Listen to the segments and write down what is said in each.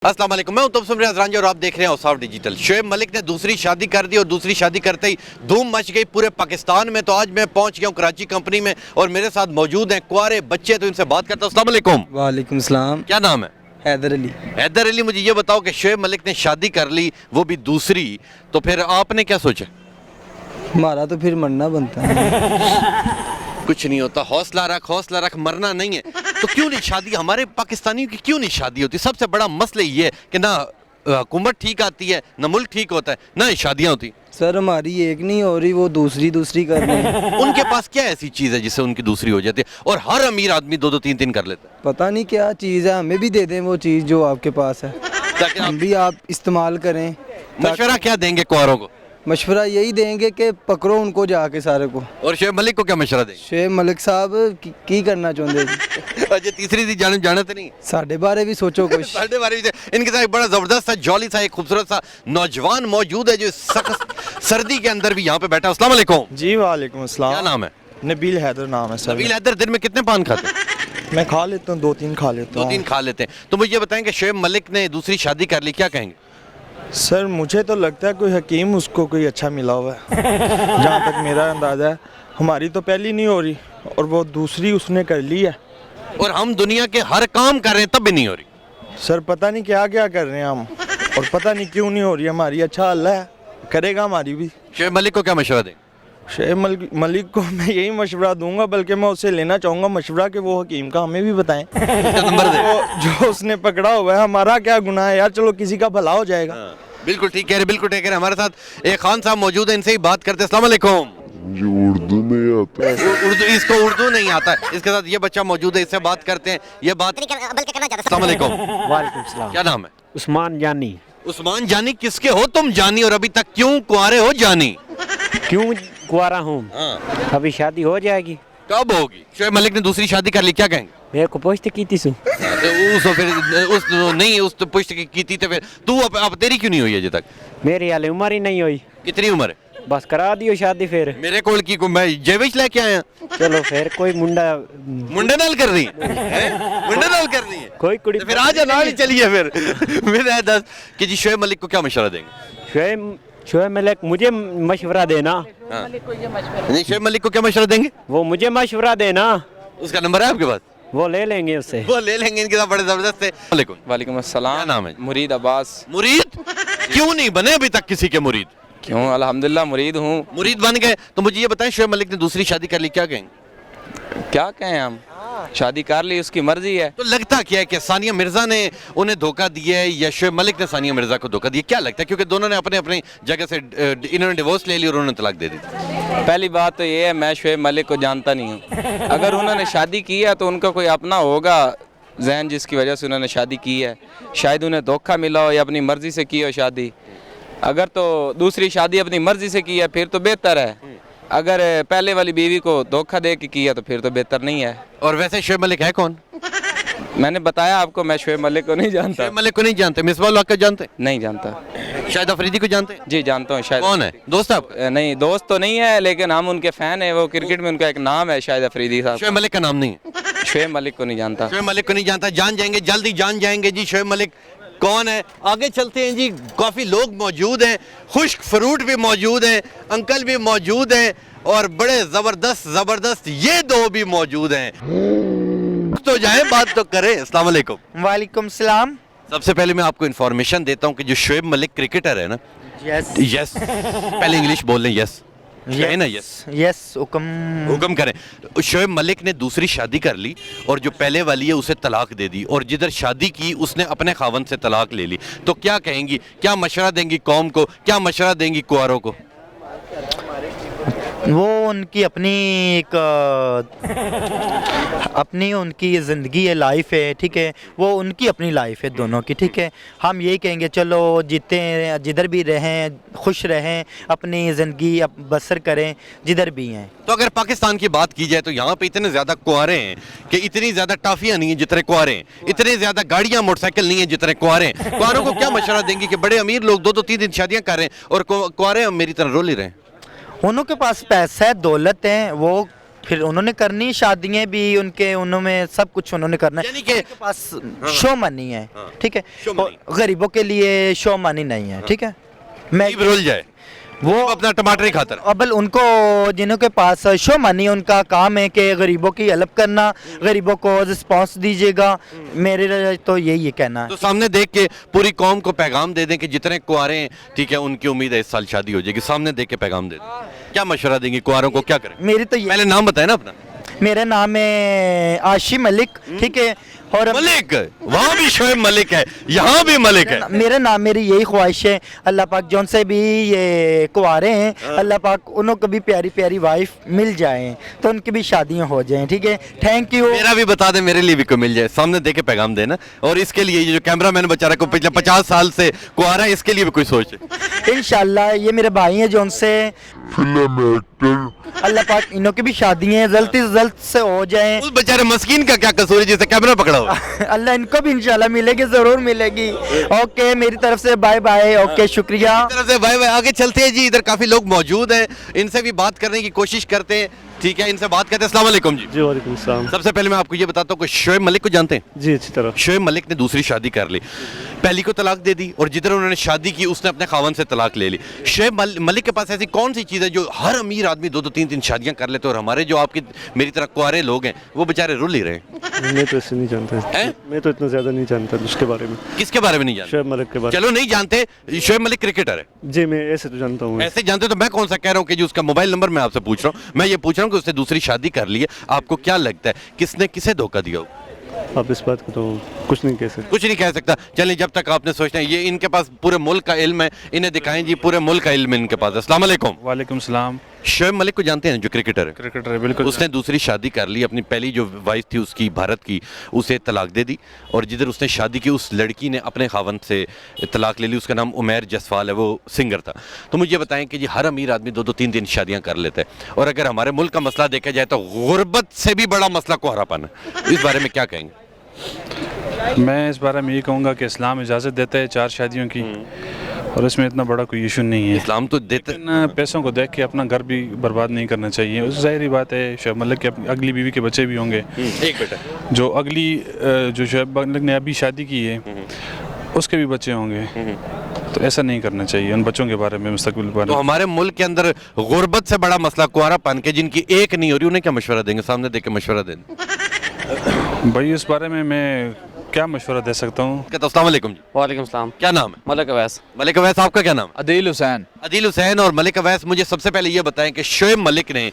अस्सलाम वालेकुम, मैं तबसुम रियाज रांझा और आप देख रहे हैं औसाफ डिजिटल। शोएब मलिक ने दूसरी शादी कर दी और दूसरी शादी करते ही धूम मच गई पूरे पाकिस्तान में। तो आज मैं पहुंच गया हूं कराची कंपनी में और मेरे साथ मौजूद हैं कुंवारे बच्चे, तो इनसे बात करता हूं। अस्सलाम वालेकुम। वालेकुम सलाम। क्या नाम है? हैदर अली। हैदर अली, मुझे ये बताओ कि शोएब मलिक ने शादी कर ली, वो भी दूसरी, तो फिर आपने क्या सोचा? हमारा तो फिर मरना बनता है। कुछ नहीं होता, हौसला रख, मरना नहीं है। तो क्यों नहीं शादी, हमारे पाकिस्तानियों की क्यों नहीं शादी होती? सबसे बड़ा मसला ये है कि ना हुकूमत ठीक आती है, ना मुल्क ठीक होता है, ना शादियाँ होती। सर हमारी एक नहीं हो रही, वो दूसरी कर रहे हैं। उनके पास क्या ऐसी चीज़ है जिससे उनकी दूसरी हो जाती है? और हर अमीर आदमी दो तीन तीन कर लेता है। पता नहीं क्या चीज़ है, हमें भी दे दें वो चीज़ जो आपके पास है, ताकि हम भी आप इस्तेमाल करें। मशवरा क्या देंगे कुंवारों को? मशवरा यही देंगे कि पकड़ो उनको जाके सारे को। और शोएब मलिक को क्या मशवरा देंगे? शोएब मलिक साहब की करना चाहते जी? अच्छा, तीसरी थी जानते नहीं। साढ़े बारे भी सोचो कुछ। साढ़े बारह भी। इनके साथ एक बड़ा जबरदस्त सा जॉली सा एक खूबसूरत सा नौजवान मौजूद है जो सख्त सर्दी के अंदर भी यहाँ पे बैठा है। अस्सलाम वालेकुम। जी वालेकुम अस्सलाम। क्या नाम है? नबील हैदर नाम है सर। नबील हैदर, दिन में कितने पान खाते हैं? मैं खा लेता हूँ, 2-3 खा लेता हूँ। 2-3 खा लेते हैं। तो मुझे ये बताएं कि शोएब मलिक ने दूसरी शादी कर ली, क्या कहेंगे? सर मुझे तो लगता है कोई हकीम उसको कोई अच्छा मिला हुआ है। जहाँ तक मेरा अंदाज़ा है, हमारी तो पहली नहीं हो रही और वो दूसरी उसने कर ली है। और हम दुनिया के हर काम कर रहे हैं तब भी नहीं हो रही। सर पता नहीं क्या क्या कर रहे हैं हम, और पता नहीं क्यों नहीं हो रही हमारी। अच्छा अल्लाह है, करेगा हमारी भी। शोएब मलिक को क्या मशवरा दें? शोएब मलिक को मैं यही मशवरा दूंगा, बल्कि मैं उससे लेना चाहूँगा मशवरा कि वो हकीम का हमें भी बताएं। नंबर दे। जो उसने पकड़ा हुआ है, हमारा क्या गुनाह है यार, चलो किसी का भला हो जाएगा। बिल्कुल ठीक कह रहे, बिल्कुल ठीक कह रहे। हमारे साथ एक खान साहब मौजूद है, इनसे ही बात करते हैं। अस्सलाम वालेकुम। जो उर्दू नहीं आता है। उर्दू, इसको उर्दू नहीं आता है। इसके साथ ये बच्चा मौजूद है, इससे बात करते हैं। ये बात अस्सलाम वालेकुम। वालेकुम सलाम। क्या नाम है? उस्मान जानी। उस्मान जानी, किसके हो तुम जानी, और अभी तक क्यों कुंवारे हो जानी? क्यों कुआरा हूँ? हाँ। अभी शादी हो जाएगी। कब होगी? शोएब मलिक ने दूसरी शादी कर ली, क्या कहेंगे? मेरे को पोस्ट की थी सु। तो उस तो पुष्ट की थी, तो फिर तू अब तेरी क्यों नहीं हुई अजय तक? मेरी हाल उम्र ही नहीं हुई। कितनी उम्र है? बस करा दियो शादी फिर। मेरे कोल की को मैं जेविश लेके आया। चलो फिर कोई मुंडा मुंडे नाल कर रही है? मुंडे नाल कर रही है? कोई कुड़ी तो फिर आज नाल ही चलिए फिर। मेरे दस कि जी शोएब मलिक को क्या मशवरा देंगे? शोएब मलिक मुझे मशवरा देना। हाँ। नहीं, शोएब मलिक को क्या मशवरा देंगे? वो मुझे मशवरा देना। उसका नंबर है आपके पास? वो ले लेंगे उससे। वो ले लेंगे, इनके साथ बड़े जबरदस्त है। वालेकुम अस्सलाम। क्या नाम है? मुरीद अब्बास। मुरीद? क्यों नहीं बने अभी तक किसी के मुरीद? क्यों, अल्हम्दुलिल्लाह मुरीद हूँ। मुरीद बन गए। तो मुझे ये बताएं, शोएब मलिक ने दूसरी शादी कर ली, क्या कहेंगे? क्या कहें हम, शादी कर ली, उसकी मर्जी है। तो लगता क्या है कि सानिया मिर्जा ने उन्हें धोखा दिया है या शोएब मलिक ने सानिया मिर्जा को धोखा दिया? क्या लगता है? क्योंकि दोनों ने अपने अपनी जगह से इन्होंने डिवोर्स ले लिया और उन्होंने तलाक दे दी। पहली बात तो ये है, मैं शोएब मलिक को जानता नहीं हूँ। अगर उन्होंने शादी की है तो उनका कोई अपना होगा जहन जिसकी वजह से उन्होंने शादी की है। शायद उन्हें धोखा मिला हो या अपनी मर्जी से की हो शादी। अगर तो दूसरी शादी अपनी मर्जी से की है फिर तो बेहतर है। अगर पहले वाली बीवी को धोखा दे के किया तो फिर तो बेहतर नहीं है। और वैसे शोएब मलिक है कौन? मैंने बताया आपको, मैं शोएब मलिक को नहीं जानता। शोएब मलिक को नहीं जानते? मिसबाह उल हक को जानते? नहीं जानता। शाहिद अफरीदी को जानते? जी जानता हूँ। शायद कौन है दोस्त आप? नहीं, दोस्त तो नहीं है, लेकिन हम उनके फैन है। वो क्रिकेट में उनका एक नाम है शाहिद अफरीदी साहब। शोएब मलिक का नाम नहीं है? शोएब मलिक को नहीं जानता। शोएब मलिक को नहीं जानता, जान जाएंगे, जल्दी जान जाएंगे जी शोएब मलिक कौन है। आगे चलते हैं जी, काफ़ी लोग मौजूद हैं, खुश्क फ्रूट भी मौजूद हैं, अंकल भी मौजूद हैं और बड़े ज़बरदस्त ये दो भी मौजूद हैं। तो जाए बात तो करें। अस्सलाम वालेकुम। वालेकुम सलाम। सबसे पहले मैं आपको इन्फॉर्मेशन देता हूँ कि जो शोएब मलिक क्रिकेटर है ना, यस पहले इंग्लिश बोल लें, यस है ना, यस हुक्म करें। शोएब मलिक ने दूसरी शादी कर ली और जो पहले वाली है उसे तलाक दे दी, और जिधर शादी की उसने अपने खावन से तलाक ले ली। तो क्या कहेंगी, क्या मशवरा देंगी कौम को, क्या मशवरा देंगी कुंवारों को? वो उनकी अपनी एक अपनी उनकी ज़िंदगी है, लाइफ है, ठीक है। वो उनकी अपनी लाइफ है दोनों की, ठीक है। हम यही कहेंगे चलो जीते, जिधर भी रहें खुश रहें, अपनी ज़िंदगी बसर करें जिधर भी हैं। तो अगर पाकिस्तान की बात की जाए तो यहाँ पे इतने ज़्यादा कुंवारे हैं कि इतनी ज़्यादा टाफियाँ नहीं हैं जितने कुंवारे हैं, इतने ज़्यादा गाड़ियाँ मोटरसाइकिल नहीं है जितने कुंवारे हैं। कुंवारों को क्या मशवरा देंगे कि बड़े अमीर लोग 2-2 3-3 शादियाँ कर रहे हैं और कुंवारे मेरी तरह रो ले रहे हैं? उनों के पास पैसा है, दौलत है, वो پھر انہوں نے کرنی شادیاں بھی ان کے انہوں میں سب کچھ انہوں نے کرنا ہے. یعنی کہ ان کے پاس شو منی ہے, ٹھیک ہے, شو اور منی. غریبوں کے لیے شو منی نہیں ہے, ٹھیک ہے. میں غریب رول جائے وہ اپنا ٹماٹر ہی کھاتا رہے. ابل ان کو جنہوں کے پاس شو منی ان کا کام ہے کہ غریبوں کی ہیلپ کرنا, غریبوں کو رسپانس دیجیے گا. میرے تو یہی کہنا ہے. تو سامنے دیکھ کے پوری قوم کو پیغام دے دیں کہ جتنے کنوارے ہیں ٹھیک ہے ان کی امید ہے اس سال شادی ہو جائے گی. سامنے دیکھ کے پیغام دے دیں, کیا مشورہ دیں گے کنواروں کو, کیا کریں؟ میری تو یہ, پہلے نام بتائیں نا اپنا. میرا نام ہے عاشی ملک, ٹھیک ہے, اور ملک, وہاں بھی شعیب ملک ہے, یہاں بھی ملک ہے. میرا نام, میری یہی خواہش ہے اللہ پاک جون سے بھی یہ کنوارے ہیں اللہ پاک انہوں کو بھی پیاری پیاری وائف مل جائیں تو ان کی بھی شادیاں ہو جائیں, ٹھیک ہے. Thank you. میرا بھی بتا دیں, میرے لیے بھی کوئی مل جائے. سامنے دیکھ کے پیغام دینا. اور اس کے لیے یہ جو کیمرہ مین بیچارہ کو پچھلے 50 سال سے کنوارا ہے, اس کے لیے بھی کوئی سوچے. انشاءاللہ یہ میرے بھائی ہیں جو ان سے فلم ایکٹر اللہ پاک انہوں کی بھی شادیاں جلد سے جلد سے ہو جائیں. اس بیچارے مسکین کا کیا قصور ہے جسے کیمرہ پکڑا ہوا؟ اللہ ان کو بھی انشاءاللہ ملے گی, ضرور ملے گی. اوکے, میری طرف سے بائے بائے. اوکے, شکریہ. طرف سے بھائی آگے چلتے ہیں جی. ادھر کافی لوگ موجود ہیں, ان سے بھی بات کرنے کی کوشش کرتے ہیں, ٹھیک ہے, ان سے بات کرتے ہیں. السلام علیکم جی. جی وعلیکم السلام. سب سے پہلے میں آپ کو یہ بتاتا ہوں کہ شعیب ملک کو جانتے ہیں؟ جی اچھی طرح. شعیب ملک نے دوسری شادی کر لی, پہلی کو طلاق دے دی, اور جدھر انہوں نے شادی کی اس نے اپنے خاوند سے طلاق لے لی. شعیب ملک کے پاس ایسی کون سی چیز ہے جو ہر امیر آدمی 2-3 شادیاں کر لیتے, اور ہمارے جو آپ کی میری طرح کنوارے لوگ ہیں وہ بیچارے رول ہی رہے ہیں؟ میں تو اسے نہیں جانتا, میں تو اتنا زیادہ نہیں جانتا اس کے بارے میں. کس کے بارے میں نہیں جانتے؟ شعیب ملک کے بارے چلو نہیں جانتے, شعیب ملک کرکٹر ہے. جی میں ایسے تو جانتا ہوں. ایسے جانتے تو میں کون سا کہہ رہا ہوں کہ جو اس کا موبائل نمبر میں آپ سے پوچھ رہا ہوں. میں یہ پوچھ رہا ہوں کہ اس نے دوسری شادی کر لی ہے, آپ کو کیا لگتا ہے کس نے کسے دھوکہ دیا ہو؟ آپ اس بات کو تو کچھ نہیں کہہ سکتے. کچھ نہیں کہہ سکتا. چلیں جب تک آپ نے سوچنا ہے, یہ ان کے پاس پورے ملک کا علم ہے, انہیں دکھائیں جی, پورے ملک کا علم ان کے پاس. السلام علیکم. وعلیکم السلام. شعیب ملک کو جانتے ہیں جو کرکٹر ہے؟ کرکٹر ہے بالکل. اس نے دوسری شادی کر لی, اپنی پہلی جو وائف تھی اس کی بھارت کی, اسے طلاق دے دی, اور جدھر اس نے شادی کی اس لڑکی نے اپنے خاوند سے طلاق لے لی. اس کا نام عمیر جسوال ہے, وہ سنگر تھا. تو مجھے بتائیں کہ جی ہر امیر آدمی 2-3 شادیاں کر لیتا ہے, اور اگر ہمارے ملک کا مسئلہ دیکھا جائے تو غربت سے بھی بڑا مسئلہ کنوارا پن ہے. اس بارے میں کیا کہیں گے؟ میں اس بارے میں یہ کہوں گا کہ اسلام اجازت دیتا ہے 4 شادیوں کی, اور اس میں اتنا بڑا کوئی ایشو نہیں ہے. اسلام تو دیتا لیکن پیسوں کو دیکھ کے اپنا گھر بھی برباد نہیں کرنا چاہیے. اس ظاہری بات ہے شعیب ملک کے اگلی بیوی کے بچے بھی ہوں گے. ایک بیٹا جو اگلی جو شعیب ملک نے ابھی شادی کی ہے اس کے بھی بچے ہوں گے, تو ایسا نہیں کرنا چاہیے. ان بچوں کے بارے میں مستقبل بارے تو ہمارے ملک کے اندر غربت سے بڑا مسئلہ کنوارا پن کے جن کی ایک نہیں ہو رہی, انہیں کیا مشورہ دیں گے؟ سامنے دیکھ کے مشورہ دیں. بھائی اس بارے میں کیا مشورہ دے سکتا ہوں. السلام علیکم جی. وعلیکم السلام. کیا نام ہے؟ ملک اویس. ملک اویس, آپ کا کیا نام؟ عدیل حسین. عدیل حسین اور ملک اویس, مجھے سب سے پہلے یہ بتائیں کہ شعیب ملک نے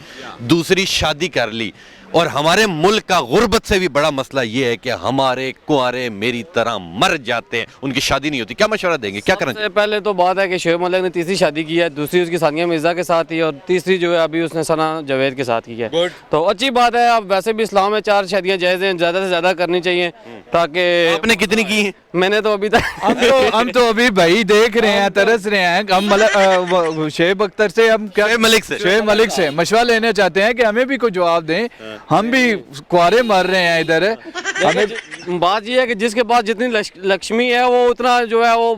دوسری شادی کر لی, اور ہمارے ملک کا غربت سے بھی بڑا مسئلہ یہ ہے کہ ہمارے کنوارے میری طرح مر جاتے ہیں, ان کی شادی نہیں ہوتی. کیا مشورہ دیں گے, کیا کرنا چاہیے؟ سب سے پہلے تو بات ہے کہ شعیب ملک نے تیسری شادی کی ہے, دوسری اس کی ثانیہ مرزا کے ساتھ کی, اور تیسری جو ہے ابھی اس نے ثنا جاوید کے ساتھ کی ہے. تو اچھی بات ہے. اب ویسے بھی اسلام میں 4 شادیاں جائز ہیں, زیادہ سے زیادہ کرنی چاہیے, تاکہ آپ نے کتنی کی ہیں؟ میں نے تو ابھی تک ہم تو ابھی بھائی دیکھ رہے ہیں, ترس رہے ہیں. ہم شعیب اختر سے, ہم کیا شعیب ملک سے مشورہ لینا چاہتے ہیں کہ ہمیں بھی کوئی جواب دیں. ہم بھی کنوارے مر رہے ہیں ادھر. بات یہ ہے کہ جس کے پاس جتنی لکشمی ہے وہ اتنا جو ہے وہ,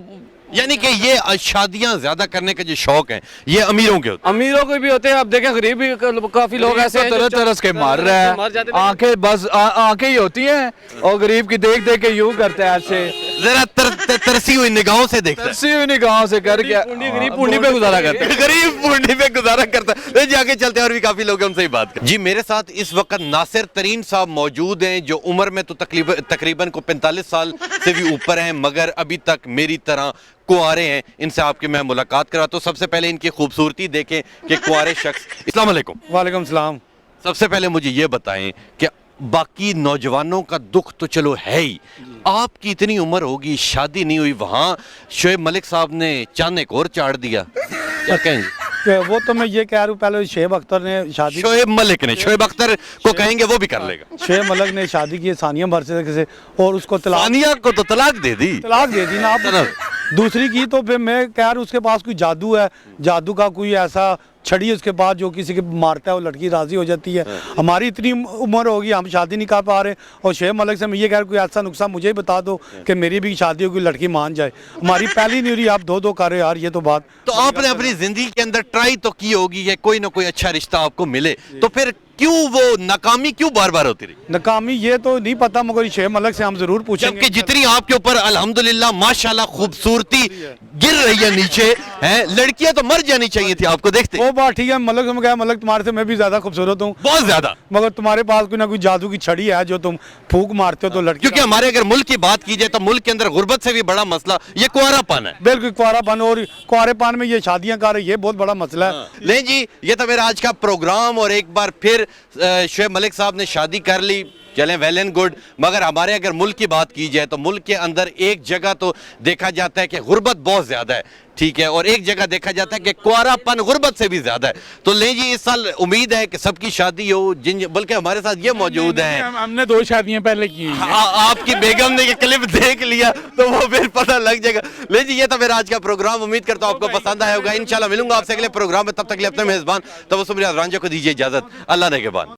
یعنی کہ یہ شادیاں زیادہ کرنے کے جو شوق ہیں یہ امیروں کے ہوتے ہیں. امیروں کو بھی ہوتے ہیں. اب دیکھیں غریب بھی کافی لوگ ایسے ہیں ترس ترس کے مر رہے ہیں. آنکھیں بس آنکھیں ہی ہوتی ہیں, اور غریب کی دیکھ دیکھ کے یوں کرتا ہے ایسے, ذرا ترسی ہوئی نگاہوں سے دیکھتا ہے, ترسی ہوئی نگاہوں سے کر کے غریب پونڈی پہ گزارا کرتے ہیں. غریب پونڈی پہ گزارا کرتا ہے. جا کے چلتے ہیں, اور بھی کافی لوگ ہم سے ہی بات کریں. جی میرے ساتھ اس وقت ناصر ترین صاحب موجود ہیں, جو عمر میں تو تقریباً کو 45 سال سے بھی اوپر ہیں, مگر ابھی تک میری طرح کنوارے ہیں. ان سے آپ کی میں ملاقات کرواتا ہوں. سب سے پہلے ان کی خوبصورتی دیکھیں کہ کنوارے شخص. السلام علیکم. وعلیکم السلام. سب سے پہلے مجھے یہ بتائیں کہ باقی نوجوانوں کا دکھ تو چلو ہے ہی, آپ کی اتنی عمر ہوگی, شادی نہیں ہوئی, وہاں شعیب ملک صاحب نے چاند ایک اور چاڑ دیا, کیا کہیں گے؟ وہ تو میں یہ کہہ رہا ہوں, پہلے شعیب اختر نے شادی, شعیب ملک نے, شعیب اختر کو کہیں گے وہ بھی کر لے گا. شعیب ملک نے شادی کی ثانیہ مرزا سے, اور اس کو ثانیہ کو تو طلاق دے دی نا. آپ دوسری کی تو پھر میں کہہ رہا ہوں اس کے پاس کوئی جادو ہے, جادو کا کوئی ایسا چھڑی اس کے بعد جو کسی کے مارتا ہے وہ لڑکی راضی ہو جاتی ہے. ہماری اتنی عمر ہوگی, ہم شادی نہیں کر پا رہے, اور شعیب ملک سے میں یہ کہہ رہا ہوں کوئی ایسا نقصہ مجھے ہی بتا دو کہ میری بھی شادی ہو, کوئی لڑکی مان جائے. ہماری پہلی نہیں ہو رہی, آپ 2 کر رہے یار, یہ تو بات. تو آپ نے اپنی زندگی کے اندر ٹرائی تو کی ہوگی کہ کوئی نہ کوئی اچھا رشتہ آپ کو ملے, تو پھر क्यों वो नाकामी क्यों बार बार होती रही? नाकामी ये तो नहीं पता, मगर शोएब मलिक से हम जरूर पूछेंगे। जबकि जितनी आपके ऊपर अल्हम्दुलिल्लाह माशाल्लाह खूबसूरती गिर रही है नीचे, हैं लड़कियां तो मर जानी चाहिए थी आपको देखते। वो बात ठीक है, मलिक से मैं कहा मलिक तुम्हारे से मैं भी ज्यादा खूबसूरत हूँ, बहुत ज्यादा, मगर तुम्हारे पास कोई ना कोई जादू की छड़ी है जो तुम फूंक मारते हो तो लड़की। क्योंकि हमारे अगर मुल्क की बात की जाए तो मुल्क के अंदर गुर्बत से भी बड़ा मसला ये कुंवारापन है। बिल्कुल कुंवारापन, और कुंवारेपन में ये शादियां कर रहे, ये बहुत बड़ा मसला है। नहीं जी, ये था मेरा आज का प्रोग्राम, और एक बार फिर शोएब मलिक साहब ने शादी कर ली, चलें वेल एंड गुड। मगर हमारे अगर मुल्क की बात की जाए तो मुल्क के अंदर एक जगह तो देखा जाता है कि गुर्बत बहुत ज़्यादा है, ठीक है, और एक जगह देखा जाता है कि कुंवारापन गुर्बत से भी ज़्यादा है। तो ले जी इस साल उम्मीद है कि सबकी शादी हो, जिन बल्कि हमारे साथ ये मौजूद हैं, हमने 2 शादियां पहले की हैं। आपकी बेगम ने ये क्लिप देख लिया तो वो फिर पता लग जाएगा। ले जी ये था मेरा आज का प्रोग्राम, उम्मीद करता हूँ आपको पसंद आया होगा। इंशाल्लाह मिलूंगा आपसे अगले प्रोग्राम में, तब तक के लिए अपने मेज़बान तबस्सुम रियाज रांझा को दीजिए इजाज़त। अल्लाह ने के बाद।